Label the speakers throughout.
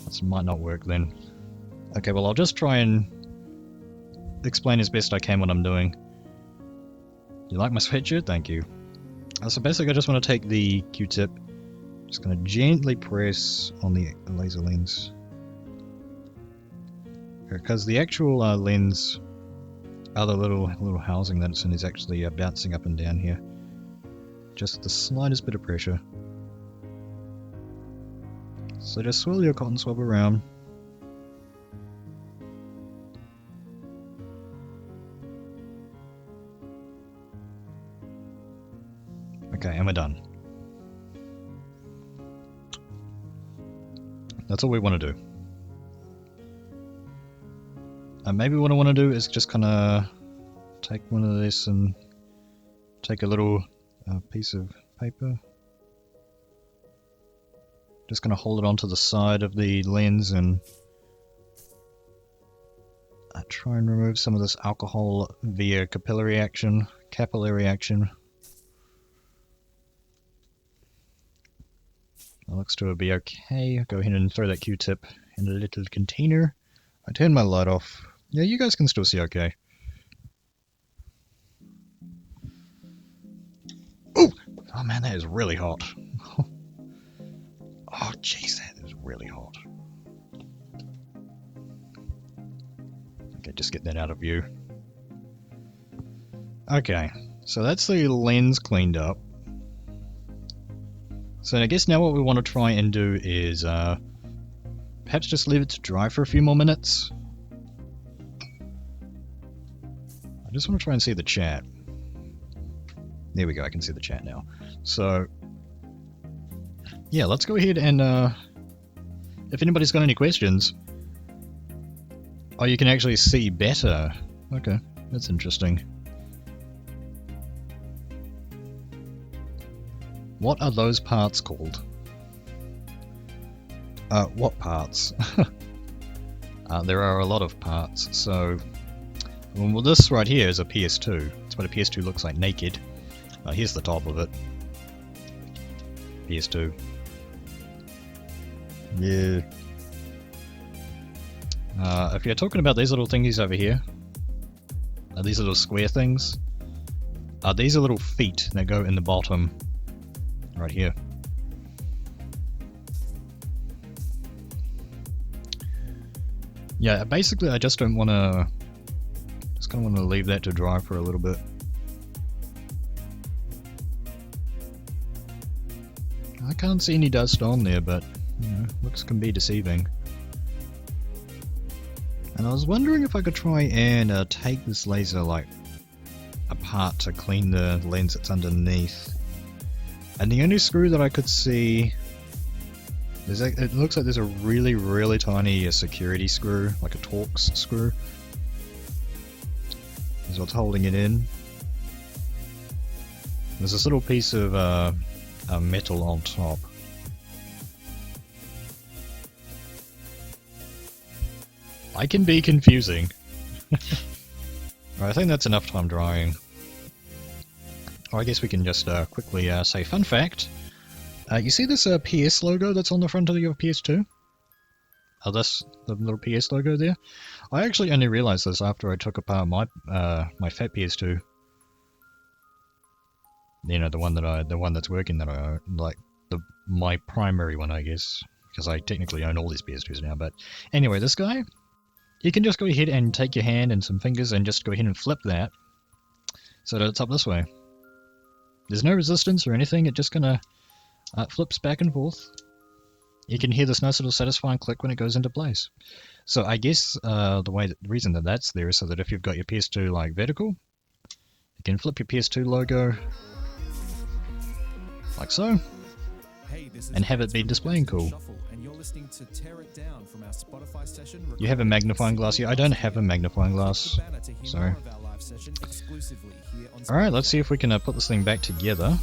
Speaker 1: This might not work then. Okay, well I'll just try and explain as best I can what I'm doing. You like my sweatshirt? Thank you. So basically I just want to take the Q-tip, just going to gently press on the laser lens. Because the actual lens, other little housing that it's in is actually bouncing up and down here. Just the slightest bit of pressure. So just swirl your cotton swab around. Okay, and we're done. That's all we want to do. And maybe what I want to do is just kind of take one of this and take a little piece of paper. Just going to hold it onto the side of the lens and try and remove some of this alcohol via capillary action. That looks to be okay. Go ahead and throw that Q-tip in a little container. I turn my light off. Yeah, you guys can still see okay. Ooh! Oh man, that is really hot. Oh jeez, that is really hot. Okay, just get that out of view. Okay, so that's the lens cleaned up. So I guess now what we want to try and do is perhaps just leave it to dry for a few more minutes. I just want to try and see the chat. There we go, I can see the chat now. So yeah, let's go ahead and if anybody's got any questions. Oh, you can actually see better. Okay, that's interesting. What are those parts called? What parts? There are a lot of parts. So, well, this right here is a PS2. That's what a PS2 looks like naked. Here's the top of it. PS2. Yeah. If you're talking about these little thingies over here, these little square things, these are little feet that go in the bottom. Right here. Yeah, basically I just don't want to... Just kind of want to leave that to dry for a little bit. I can't see any dust on there, but you know, looks can be deceiving. And I was wondering if I could try and take this laser like apart to clean the lens that's underneath. And the only screw that I could see, it looks like there's a really tiny security screw, like a Torx screw. Is what's holding it in. There's this little piece of metal on top. I can be confusing. Right, I think that's enough time drying. Or I guess we can just quickly say fun fact. You see this PS logo that's on the front of your PS2? Oh, that's the little PS logo there? I actually only realized this after I took apart my my fat PS2. You know, the one that's working that I own, like my primary one, I guess, because I technically own all these PS2s now. But anyway, this guy, you can just go ahead and take your hand and some fingers and just go ahead and flip that so that it's up this way. There's no resistance or anything, it just kinda flips back and forth. You can hear this nice little satisfying click when it goes into place. So I guess the reason that that's there is so that if you've got your PS2 like vertical, you can flip your PS2 logo like so, and have it be displaying cool. You have a magnifying glass here. I don't have a magnifying glass, sorry. Alright, let's see if we can put this thing back together.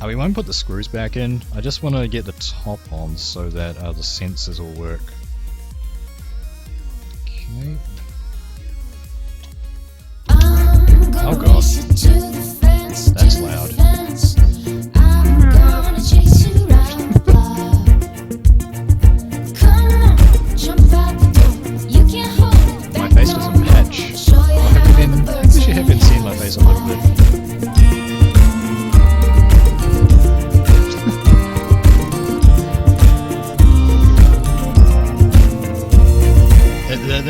Speaker 1: We won't put the screws back in. I just want to get the top on so that the sensors will work. Okay. Oh god. That's loud.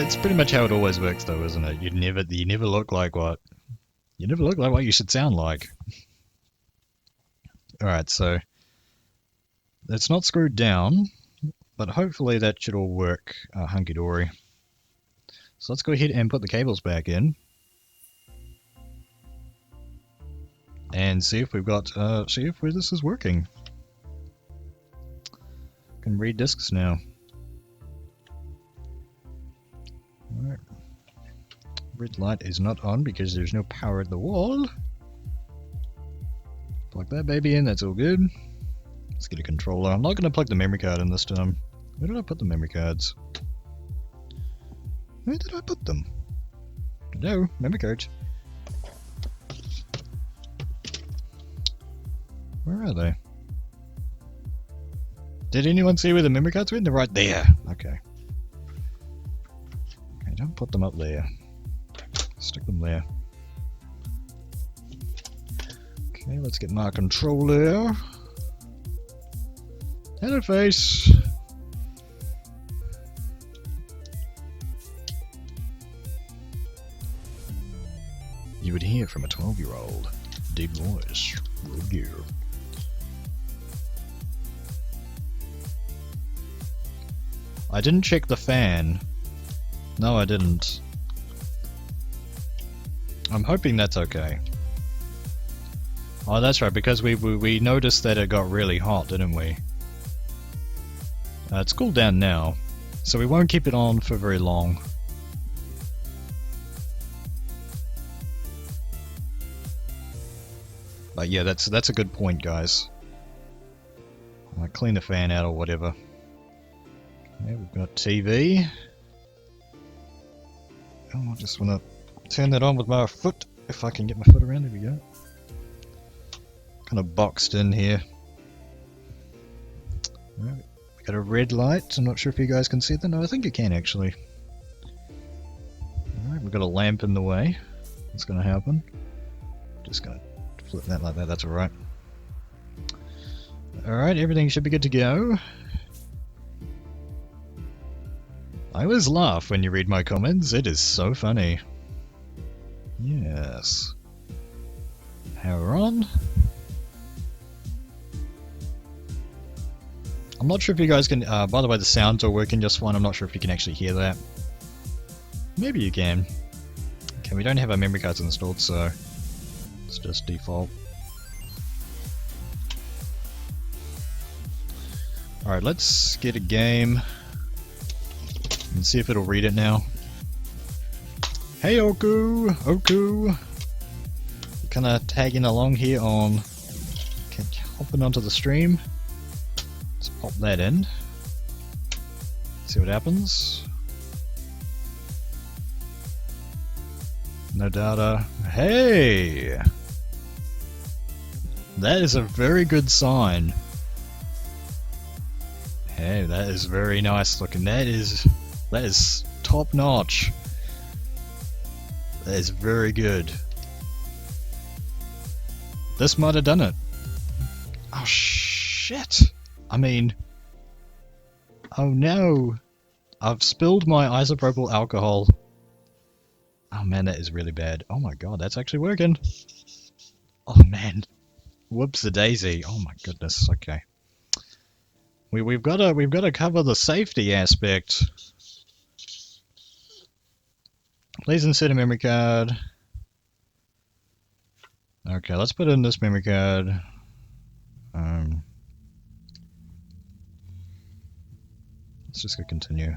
Speaker 1: it's pretty much how it always works, though, isn't it? You never look like what you should sound like. All right, so it's not screwed down, but hopefully that should all work hunky dory. So let's go ahead and put the cables back in, and see if we've got see if this is working. Can read discs now. Alright. Red light is not on because there's no power at the wall. Plug that baby in, that's all good. Let's get a controller. I'm not going to plug the memory card in this time. Where did I put the memory cards? Where did I put them? No, memory cards. Where are they? Did anyone see where the memory cards went? They're right there. Okay. Okay, don't put them up there. Stick them there. Okay, let's get my controller. Hello, face. You would hear from a 12-year-old. Deep voice. Real gear. I didn't check the fan. No, I didn't. I'm hoping that's okay. Oh, that's right, because we noticed that it got really hot, didn't we? It's cooled down now, so we won't keep it on for very long. But yeah, that's a good point, guys. Clean the fan out or whatever. Okay, we've got TV. Oh, I just want to turn that on with my foot, if I can get my foot around. There we go. Kind of boxed in here. Right, we got a red light. I'm not sure if you guys can see that. No, I think you can actually. Alright, we've got a lamp in the way. What's going to happen? Just going to flip that like that. That's alright. Alright, everything should be good to go. I always laugh when you read my comments. It is so funny. Yes. Power on. I'm not sure if you guys can... by the way, the sounds are working just fine. I'm not sure if you can actually hear that. Maybe you can. Okay, we don't have our memory cards installed, so it's just default. Alright, let's get a game and see if it'll read it now. Hey Oku! Oku! Kinda tagging along here on... hopping onto the stream. Let's pop that in. See what happens. No data. Hey! That is a very good sign. Hey, that is very nice looking. That is top notch. That is very good. This might have done it. Oh shit! I mean, oh no! I've spilled my isopropyl alcohol. Oh man, that is really bad. Oh my god, that's actually working. Oh man, whoops a daisy. Oh my goodness. Okay, we've got to cover the safety aspect. Please insert a memory card. Okay, let's put in this memory card. Let's just go continue.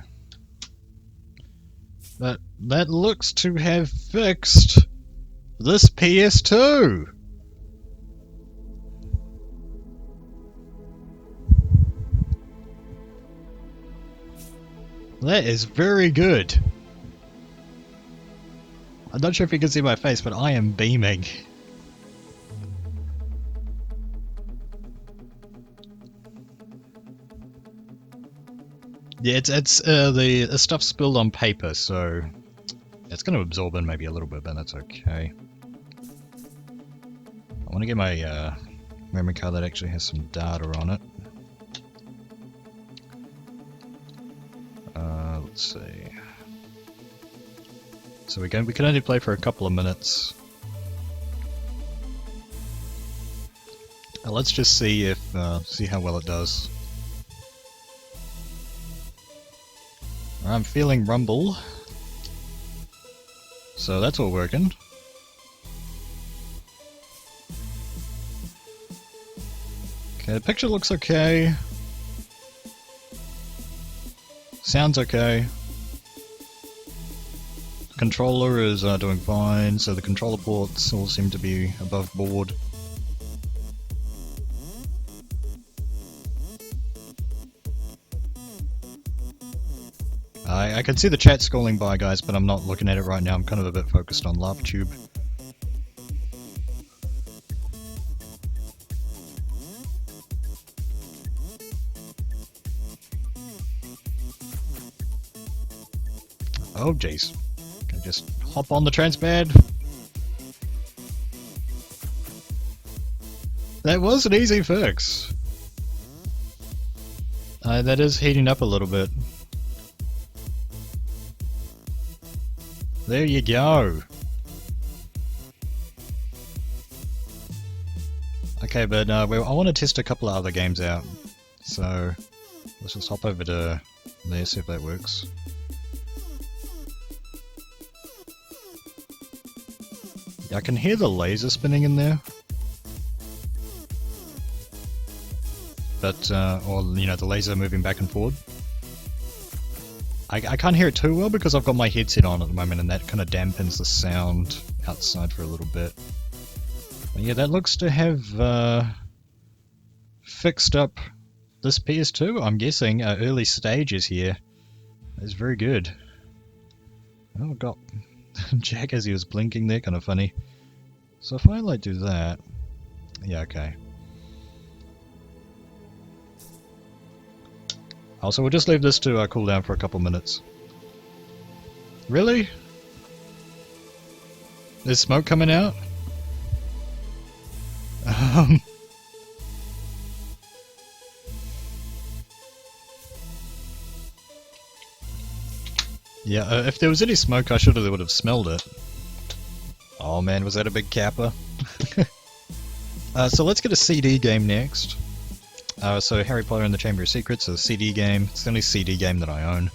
Speaker 1: That looks to have fixed this PS2. That is very good. I'm not sure if you can see my face, but I am beaming. Yeah, it's the stuff spilled on paper, so it's going to absorb in maybe a little bit, but that's okay. I want to get my memory card that actually has some data on it. Let's see. So we can only play for a couple of minutes. Let's just see how well it does. I'm feeling rumble, so that's all working. Okay, the picture looks okay. Sounds okay. The controller is doing fine, so the controller ports all seem to be above board. I can see the chat scrolling by, guys, but I'm not looking at it right now. I'm kind of a bit focused on LARPtube. Oh, jeez. Can I just hop on the transpad? That was an easy fix. That is heating up a little bit. There you go. Okay, but I want to test a couple of other games out. So let's just hop over to there, see if that works. I can hear the laser spinning in there. But, or, you know, the laser moving back and forward. I can't hear it too well because I've got my headset on at the moment and that kind of dampens the sound outside for a little bit. But yeah, that looks to have fixed up this PS2, I'm guessing. Early stages here. That's very good. Oh, I've got Jack as he was blinking there, kind of funny. So if I like do that... Yeah, okay. Also, we'll just leave this to cool down for a couple minutes. Really? There's smoke coming out? Yeah, if there was any smoke, I would have smelled it. Oh man, was that a big kappa? So let's get a CD game next. So Harry Potter and the Chamber of Secrets is a CD game. It's the only CD game that I own.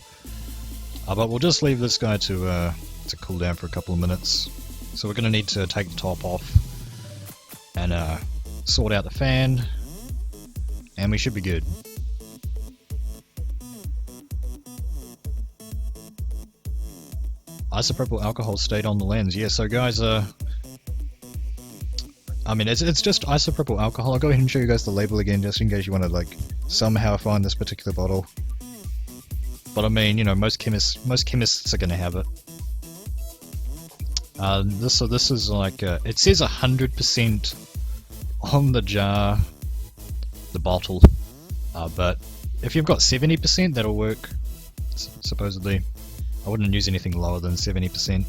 Speaker 1: But we'll just leave this guy to cool down for a couple of minutes. So we're going to need to take the top off and sort out the fan, and we should be good. Isopropyl alcohol stayed on the lens. Yeah, so guys, I mean, it's just isopropyl alcohol. I'll go ahead and show you guys the label again, just in case you want to, like, somehow find this particular bottle. But I mean, you know, most chemists are going to have it. This is like, it says 100% on the jar, the bottle. But if you've got 70%, that'll work, supposedly. I wouldn't use anything lower than 70%.